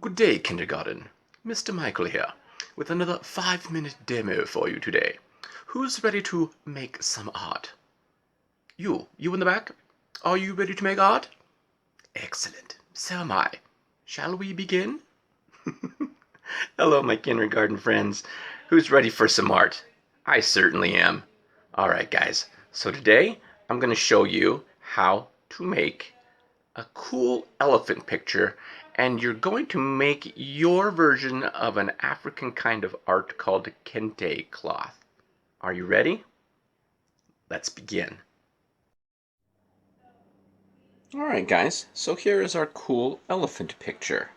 Good day, kindergarten. Mr. Michael here, with another 5-minute demo for you today. Who's ready to make some art? You in the back? Are you ready to make art? Excellent. So am I. Shall we begin? Hello, my kindergarten friends. Who's ready for some art? I certainly am. Alright, guys. So today, I'm going to show you how to make a cool elephant picture, and you're going to make your version of an African kind of art called kente cloth. Are you ready? Let's begin. Alright guys, so here is our cool elephant picture.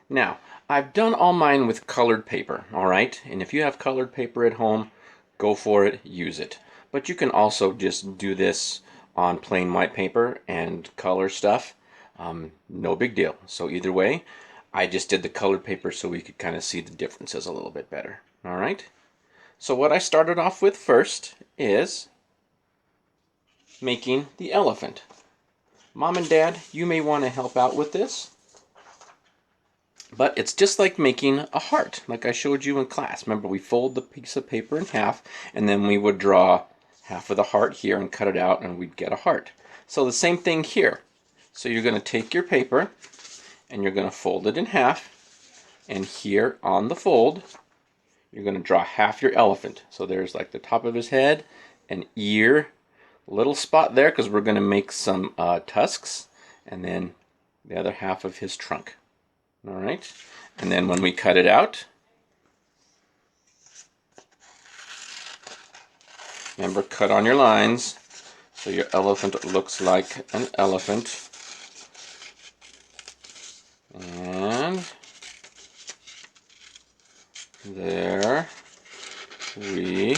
Now, I've done all mine with colored paper, alright? And if you have colored paper at home, go for it, use it. But you can also just do this on plain white paper and color stuff. No big deal. So either way, I just did the colored paper so we could kind of see the differences a little bit better. All right. So what I started off with first is making the elephant. Mom and Dad, you may want to help out with this. But it's just like making a heart, like I showed you in class. Remember, we fold the piece of paper in half, and then we would draw half of the heart here and cut it out, and we'd get a heart. So the same thing here. So you're going to take your paper and you're going to fold it in half, and here on the fold you're going to draw half your elephant. So there's like the top of his head, an ear, little spot there because we're going to make some tusks, and then the other half of his trunk. All right, and then when we cut it out, remember, cut on your lines so your elephant looks like an elephant. And there we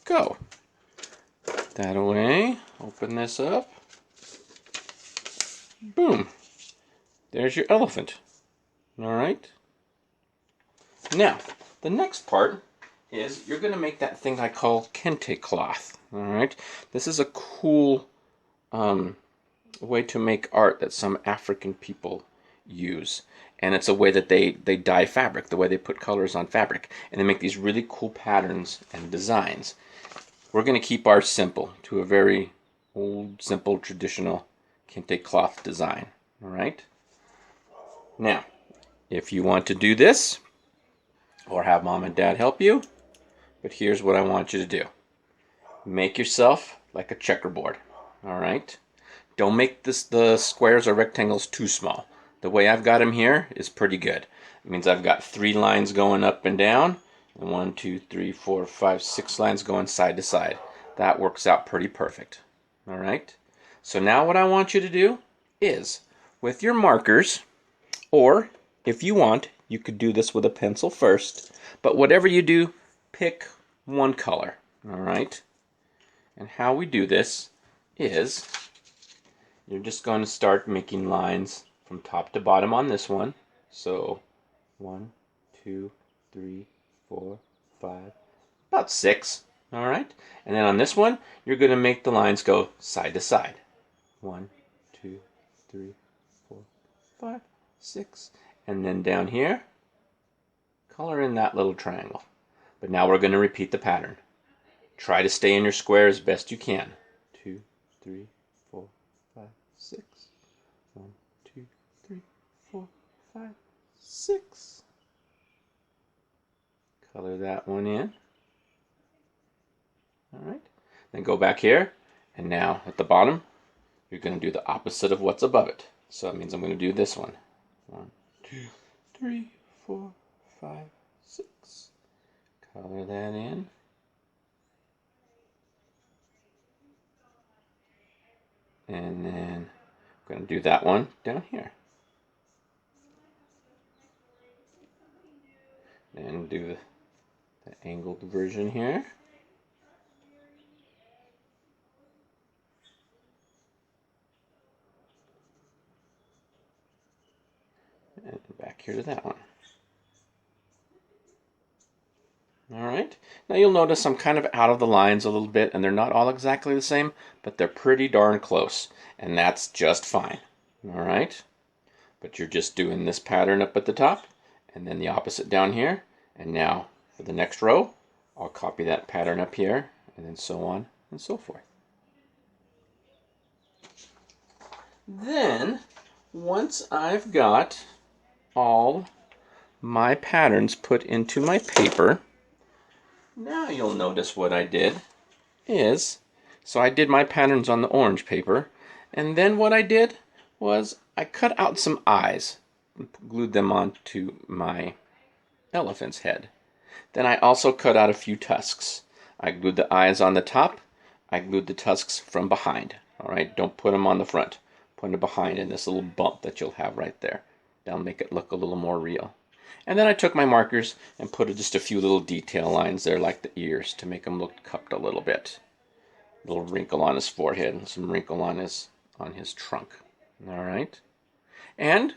go. Put that away. Open this up. Boom. There's your elephant. All right. Now, the next part is you're going to make that thing I call kente cloth. All right. This is a cool way to make art that some African people use, and it's a way that they dye fabric, the way they put colors on fabric, and they make these really cool patterns and designs. We're going to keep ours simple to a very old, simple, traditional kente cloth design. All right. Now, if you want to do this, or have Mom and Dad help you, but here's what I want you to do. Make yourself like a checkerboard. All right. Don't make the squares or rectangles too small. The way I've got them here is pretty good. It means I've got 3 lines going up and down, and 1, 2, 3, 4, 5, 6 lines going side to side. That works out pretty perfect. All right. So now what I want you to do is, with your markers, or if you want, you could do this with a pencil first, but whatever you do, pick one color. All right. And how we do this is, you're just going to start making lines from top to bottom on this one. So 1, 2, 3, 4, 5, about 6. All right. And then on this one, you're going to make the lines go side to side. 1, 2, 3, 4, 5, 6. And then down here, color in that little triangle. But now we're going to repeat the pattern. Try to stay in your square as best you can. 2, 3, 4, 5, 6. 1, 2, 3, 4, 5, 6. Color that one in. All right. Then go back here, and now at the bottom, you're going to do the opposite of what's above it. So that means I'm going to do this one. 1, 2, 3, 4, 5, 6. Color that in. And then I'm going to do that one down here. Then do the angled version here. And back here to that one. All right. Now you'll notice I'm kind of out of the lines a little bit, and they're not all exactly the same, but they're pretty darn close, and that's just fine. All right. But you're just doing this pattern up at the top and then the opposite down here. And now for the next row, I'll copy that pattern up here and then so on and so forth. Then, once I've got all my patterns put into my paper, now you'll notice what I did is, so I did my patterns on the orange paper, and then what I did was I cut out some eyes, glued them onto my elephant's head. Then I also cut out a few tusks. I glued the eyes on the top, I glued the tusks from behind. All right, don't put them on the front. Put them behind in this little bump that you'll have right there. That'll make it look a little more real. And then I took my markers and put just a few little detail lines there like the ears to make them look cupped a little bit. A little wrinkle on his forehead and some wrinkle on his trunk. All right. And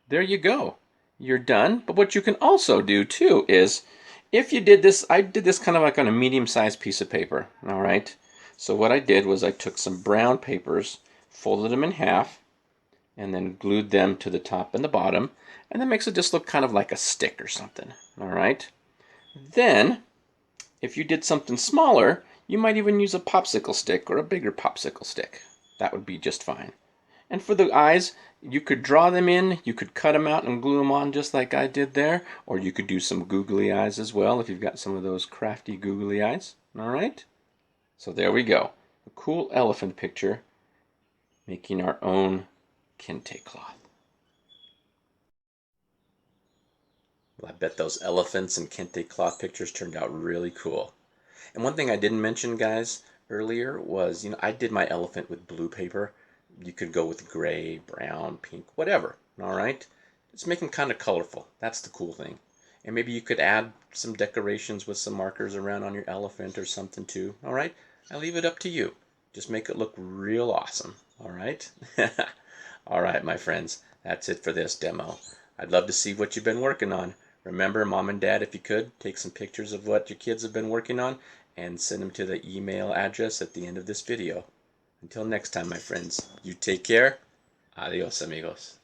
there you go. You're done. But what you can also do too is, if you did this, I did this kind of like on a medium-sized piece of paper. All right. So what I did was I took some brown papers, folded them in half, and then glued them to the top and the bottom, and that makes it just look kind of like a stick or something. All right. Then, if you did something smaller, you might even use a popsicle stick or a bigger popsicle stick. That would be just fine. And for the eyes, you could draw them in, you could cut them out and glue them on just like I did there, or you could do some googly eyes as well if you've got some of those crafty googly eyes. All right. So there we go. A cool elephant picture, making our own kente cloth. Well, I bet those elephants and kente cloth pictures turned out really cool. And one thing I didn't mention, guys, earlier was, I did my elephant with blue paper. You could go with gray, brown, pink, whatever. All right? Just make them kind of colorful. That's the cool thing. And maybe you could add some decorations with some markers around on your elephant or something too. All right? I leave it up to you. Just make it look real awesome. All right? All right, my friends. That's it for this demo. I'd love to see what you've been working on. Remember, Mom and Dad, if you could, take some pictures of what your kids have been working on and send them to the email address at the end of this video. Until next time, my friends, you take care. Adios, amigos.